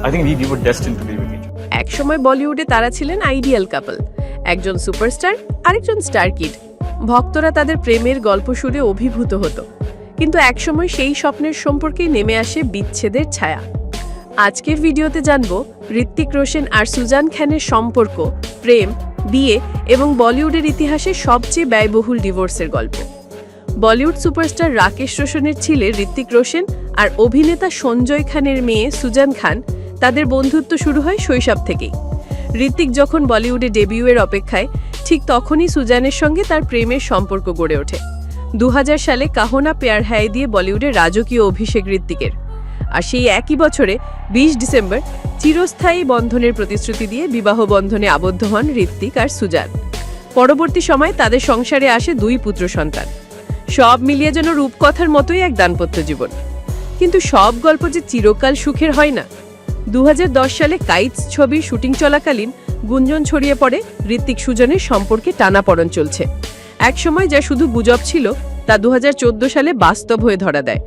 I think we were destined to be with each other. একসময় বলিউডে তারা ছিলেন আইডিয়াল কাপল, একজন সুপারস্টার আরেকজন স্টার কিড। ভক্তরা তাদের প্রেমের গল্প শুনে অভিভূত হতো, কিন্তু একসময় সেই স্বপ্নের সম্পর্কেই নেমে আসে বিচ্ছেদের ছায়া। আজকের ভিডিওতে জানব ঋত্বিক রোশন আর সুজান খানের সম্পর্ক, প্রেম, বিয়ে এবং বলিউডের ইতিহাসে সবচেয়ে ব্যয়বহুল ডিভোর্সের গল্প। বলিউড সুপারস্টার রাকেশ রোশনের ছেলে ঋত্বিক রোশন আর অভিনেতা সঞ্জয় খানের মেয়ে সুজান খান, তাদের বন্ধুত্ব শুরু হয় শৈশব থেকেই। ঋত্বিক যখন বলিউডে ডেবিউয়ের অপেক্ষায়, ঠিক তখনই সুজানের সঙ্গে তার প্রেমের সম্পর্ক গড়ে ওঠে। 2000 সালে কাহো না প্যার হ্যায় দিয়ে বলিউডে রাজকীয় অভিষেক ঋত্বিকের। আর সেই একই বছরে 20 ডিসেম্বর চিরস্থায়ী বন্ধনের প্রতিশ্রুতি দিয়ে বিবাহ বন্ধনে আবদ্ধ হন ঋত্বিক আর সুজান। পরবর্তী সময়ে তাদের সংসারে আসে 2 পুত্র সন্তান। সব মিলিয়ে যেন রূপকথার মতোই এক দাম্পত্য জীবন। কিন্তু সব গল্প যে চিরকাল সুখের হয় না। 2010 সালে কাইটস ছবির শুটিং চলাকালীন গুঞ্জন ছড়িয়ে পড়ে ঋত্বিক সুজানের সম্পর্কে টানাপড়ন চলছে। একসময় যা শুধু গুজব ছিল, তা 2014 সালে বাস্তব হয়ে ধরা দেয়।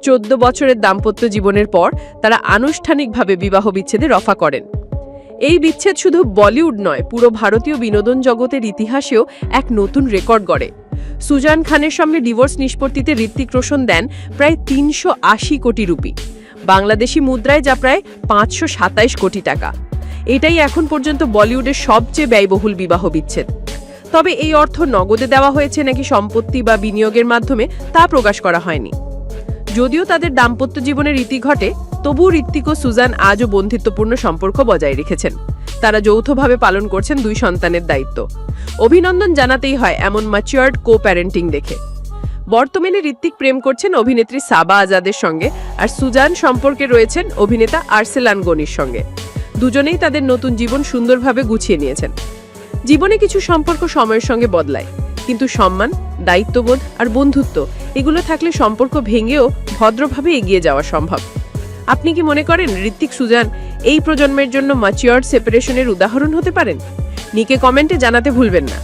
14 বছরের দাম্পত্য জীবনের পর তারা আনুষ্ঠানিকভাবে বিবাহ বিচ্ছেদে রফা করেন। এই বিচ্ছেদ শুধু বলিউড নয়, পুরো ভারতীয় বিনোদন জগতের ইতিহাসেও এক নতুন রেকর্ড গড়ে। সুজান খানের সঙ্গে ডিভোর্স নিষ্পত্তিতে ঋত্বিক রোশন দেন প্রায় 380 কোটি রুপি, বাংলাদেশি মুদ্রায় যা প্রায় 527 কোটি টাকা। এটাই এখন পর্যন্ত বলিউডের সবচেয়ে ব্যয়বহুল বিবাহ বিচ্ছেদ। তবে এই অর্থ নগদে দেওয়া হয়েছে নাকি সম্পত্তি বা বিনিয়োগের মাধ্যমে, তা প্রকাশ করা হয়নি। যদিও তাদের দাম্পত্য জীবনের রীতি ঘটে, তবুও ঋত্বিক ও সুজান আজও বন্ধুত্বপূর্ণ সম্পর্ক বজায় রেখেছেন। তারা যৌথভাবে পালন করছেন 2 সন্তানের দায়িত্ব। অভিনন্দন জানাতেই হয় এমন ম্যাচিউরড কো প্যারেন্টিং দেখে। বর্তমানে ঋত্বিক প্রেম করছেন অভিনেত্রী সাবা আজাদের সঙ্গে, আর সুজান সম্পর্কে রয়েছেন অভিনেতা আর্সেলান গনির সঙ্গে। দুজনেই তাদের নতুন জীবন সুন্দরভাবে গুছিয়ে নিয়েছেন। জীবনে কিছু সম্পর্ক সময়ের সঙ্গে বদলায়, কিন্তু সম্মান, দায়িত্ববোধ আর বন্ধুত্ব এগুলো থাকলে সম্পর্ক ভেঙেও ভদ্রভাবে এগিয়ে যাওয়া সম্ভব। আপনি কি মনে করেন ঋত্বিক সুজান এই প্রজন্মের জন্য ম্যাচিউরড সেপারেশনের উদাহরণ হতে পারেন? নিচে কমেন্টে জানাতে ভুলবেন না।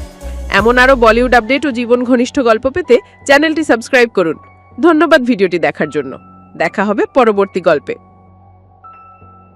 এমন আরও বলিউড আপডেট ও জীবন ঘনিষ্ঠ গল্প পেতে চ্যানেলটি সাবস্ক্রাইব করুন। ধন্যবাদ ভিডিওটি দেখার জন্য। দেখা হবে পরবর্তী গল্পে।